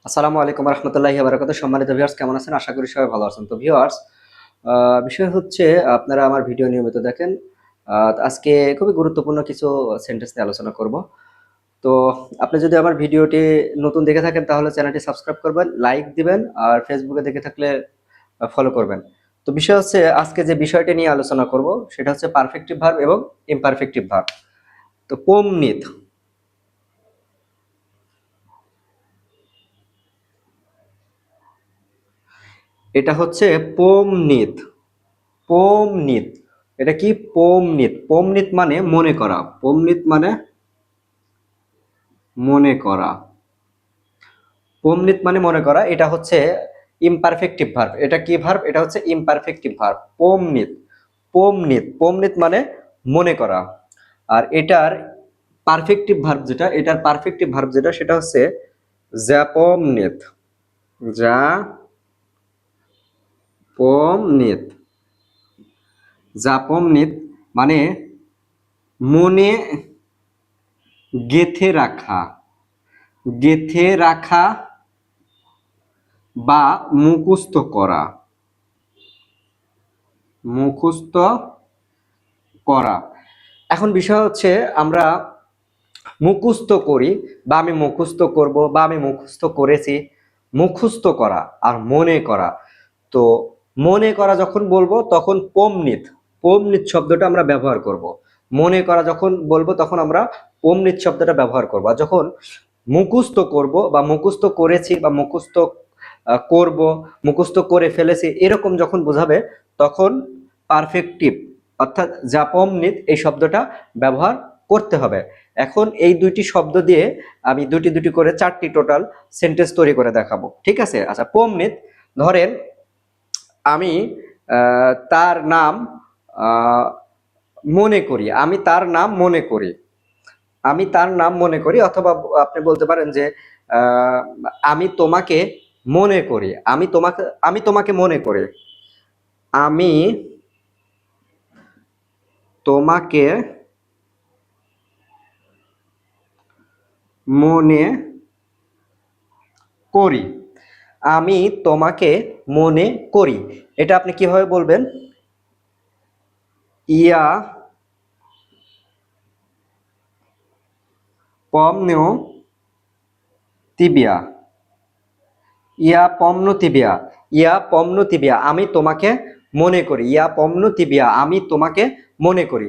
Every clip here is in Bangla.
আসসালামু আলাইকুম রহমতুল্লাহি বারাকাতুহু। সম্মানিত ভিউয়ার্স, কেমন আছেন? আশা করি সবাই ভালো আছেন। তো ভিউয়ার্স, বিষয় হচ্ছে, আপনারা আমার ভিডিও নিয়মিত দেখেন। আজকে খুবই গুরুত্বপূর্ণ কিছু সেন্টেন্স নিয়ে আলোচনা করব। তো আপনি যদি আমার ভিডিওটি নতুন দেখে থাকেন তাহলে চ্যানেলটি সাবস্ক্রাইব করবেন, লাইক দিবেন, আর ফেসবুকে দেখে থাকলে ফলো করবেন। তো বিষয় হচ্ছে, আজকে যে বিষয়টি নিয়ে আলোচনা করব সেটা হচ্ছে পারফেক্টিভ ভার্ব এবং ইমপারফেক্টিভ ভার্ব। তো পোমনিত, এটা হচ্ছে পোমনিত। পোমনিত, এটা কি? পোমনিত। পোমনিত মানে মনে করা। পোমনিত মানে মনে করা। পোমনিত মানে মনে করা। এটা হচ্ছে ইমপারফেক্টিভ ভার্ব। এটা কি ভার্ব? এটা হচ্ছে ইমপারফেক্টিভ ভার্ব। পোমনিত, পোমনিত, পোমনিত মানে মনে করা। আর এটার পারফেক্টিভ ভার্ব যেটা, এটার পারফেক্টিভ ভার্ব যেটা, সেটা হচ্ছে জ্যাপমনিত। জ্যাপমনিত, জাপমনিত মানে মনে গেঁথে রাখা। গেঁথে রাখা বা মুখস্থ করা। মুখস্থ করা। এখন বিষয় হচ্ছে, আমরা মুখস্থ করি বা আমি মুখস্থ করব বা আমি মুখস্থ করেছি। মুখস্থ করা আর মনে করা। তো মনে করা যখন বলবো তখন পোমনিত, পোমনিত শব্দটা আমরা ব্যবহার করব। মনে করা যখন বলবো তখন আমরা পোমনিত শব্দটা ব্যবহার করব। আর যখন মুখস্থ করব বা মুখস্থ করেছি বা মুখস্থ করব, মুখস্থ করে ফেলেছি, এরকম যখন বোঝাবে তখন পারফেক্টিভ অর্থাৎ জাপমনিত এই শব্দটা ব্যবহার করতে হবে। এখন এই দুইটি শব্দ দিয়ে আমি দুটি দুটি করে 4টি টোটাল সেন্টেন্স তৈরি করে দেখাবো। ঠিক আছে? আচ্ছা, পোমনিত, ধরেন আমি তার নাম আহ, মনে করি। আমি তার নাম মনে করি। আমি তার নাম মনে করি, অথবা আপনি বলতে পারেন যে আহ, আমি তোমাকে মনে করি। আমি তোমাকে মনে করি। আমি তোমাকে মনে করি। আমি তোমাকে মনে করি। এটা আপনি কিভাবে বলবেন? ইয়া পমনেও তিবিয়া। ইয়া পমনু তিবিয়া। ইয়া পমনু তিবিয়া, আমি তোমাকে মনে করি। ইয়া পমনু তিবিয়া, আমি তোমাকে মনে করি।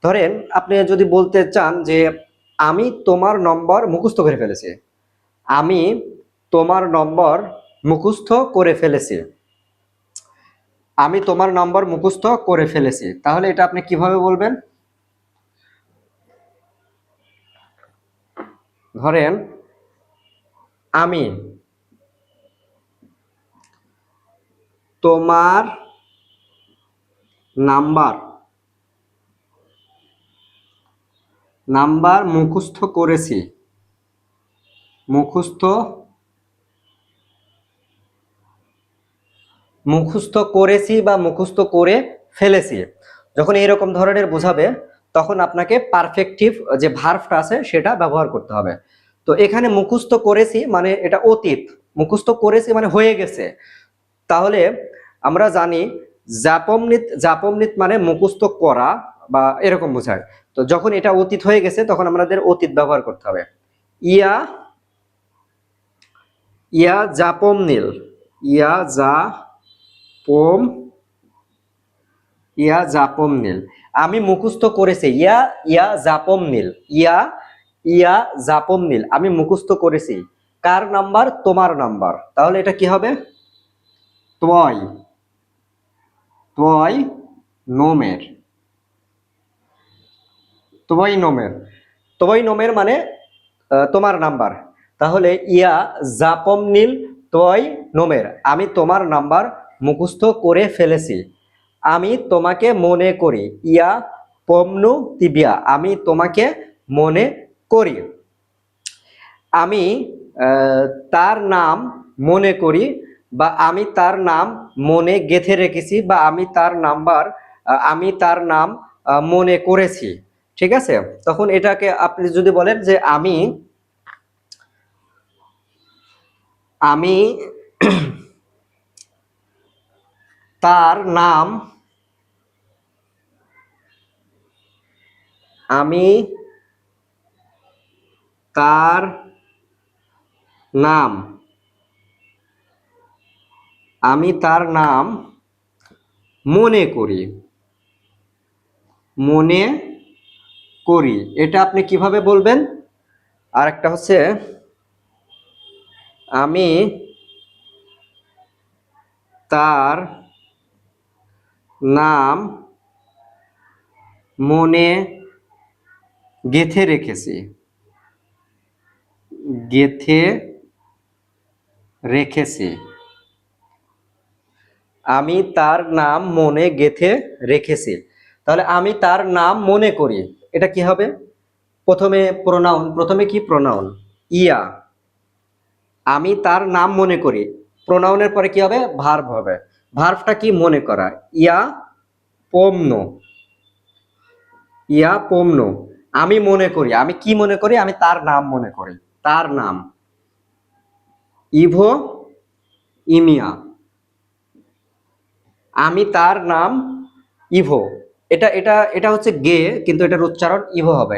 ধরেন আপনি যদি বলতে চান যে আমি তোমার নম্বর মুখস্থ করে ফেলেছি। আমি তোমার নম্বর মুখস্থ করে ফেলেছি। আমি তোমার নম্বর মুখস্থ করে ফেলেছি, তাহলে এটা আপনি কিভাবে বলবেন? ধরেন আমি তোমার নাম্বার নাম্বার মুখস্থ করেছি। মুখস্থ মুখস্থ করেছি বা মুখস্থ করে ফেলেছি। যখন এইরকম ধরনের বোঝাবে তখন আপনাকে পারফেক্টিভ যে ভার্বটা আছে সেটা ব্যবহার করতে হবে। তো এখানে মুখস্থ করেছি মানে এটা অতীত। মুখস্থ করেছি মানে হয়ে গেছে। তাহলে আমরা জানি জাপমনিত, জাপমনিত মানে মুখস্থ করা বা এরকম বোঝায়। তো যখন এটা অতীত হয়ে গেছে তখন আমাদের অতীত ব্যবহার করতে হবে। ইয়া ইয়া জাপমনিল। ইয়া জাপম ইয়া জাপম নীল। আমি মুখস্থ করেছি। ইয়া ইয়া জাপম নীল। ইয়া ইয়া জাপম নীল, আমি মুখস্থ করেছি। কার নাম্বার? তোমার নাম্বার। তাহলে এটা কি হবে? তয় তয় নোমের। তয় নোমের। তয় নোমের মানে তোমার নাম্বার। তাহলে ইয়া জাপম নীল তয় নোমের, আমি তোমার নাম্বার মুখস্থ করে ফেলেছি। আমি তোমাকে মনে করি। ইয়া পমনু তিবিয়া, আমি তোমাকে মনে করি। আমি তার নাম মনে করি, বা আমি তার নাম মনে গেঁথে রেখেছি, বা আমি তার নাম মনে করেছি। ঠিক আছে? তখন এটাকে আপনি যদি বলেন যে আমি তার নাম আমি তার নাম আমি তার নাম মনে করি মনে করি এটা আপনি কিভাবে বলবেন? আর একটা হচ্ছে আমি তার নাম মনে গেঁথে রেখেছি গেঁথে রেখেছি আমি তার নাম মনে গেঁথে রেখেছি। তাহলে আমি তার নাম মনে করি, এটা কি হবে? প্রথমে কি প্রোনাউন? ইয়া। আমি তার নাম মনে করি, প্রোনাউনের পরে কি হবে? ভার্ব হবে। ভার্বটা কি? মনে করা। ইয়া পোমনো ইয়া পোমনো আমি মনে করি, আমি কি মনে করি? আমি তার নাম মনে করি। তার নাম ইভো ইমিয়া। আমি তার নাম ইভো। এটা এটা এটা হচ্ছে গে, কিন্তু এটার উচ্চারণ ইভো হবে।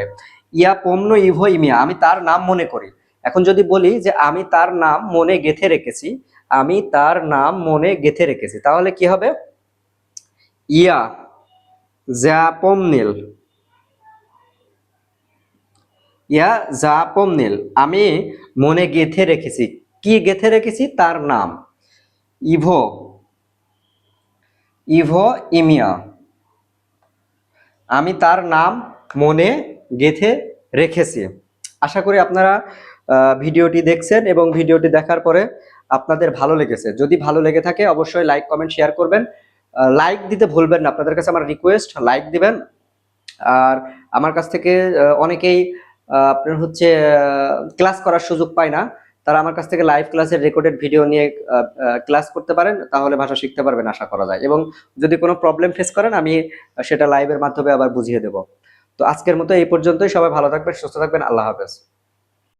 ইয়া পোমনো ইভো ইমিয়া, আমি তার নাম মনে করি। এখন যদি বলি যে আমি তার নাম মনে গেঁথে রেখেছি, আমি তার নাম মনে গেঁথে রেখেছি, তাহলে কি হবে? ইয়া জাপমনিল ইয়া জাপমনিল আমি মনে গেঁথে রেখেছি। কি গেঁথে রেখেছি? তার নাম। ইভো ইভো ইমিয়া আমি তার নাম মনে গেঁথে রেখেছি। আশা করি আপনারা ভিডিওটি দেখছেন এবং ভিডিওটি দেখার পরে আপনাদের ভালো লেগেছে। যদি ভালো লেগে থাকে অবশ্যই লাইক কমেন্ট শেয়ার করবেন। লাইক দিতে ভুলবেন না, আপনাদের কাছে আমার রিকোয়েস্ট, লাইক দিবেন। আর আমার কাছ থেকে অনেকেই আপনার হচ্ছে ক্লাস করার সুযোগ পায় না, তারা আমার কাছ থেকে লাইভ ক্লাসের রেকর্ডেড ভিডিও নিয়ে ক্লাস করতে পারেন, তাহলে ভাষা শিখতে পারবেন আশা করা যায়। এবং যদি কোনো প্রবলেম ফেস করেন আমি সেটা লাইভের মাধ্যমে আবার বুঝিয়ে দেব। তো আজকের মতো এই পর্যন্তই। সবাই ভালো থাকবেন, সুস্থ থাকবেন। আল্লাহ হাফেজ।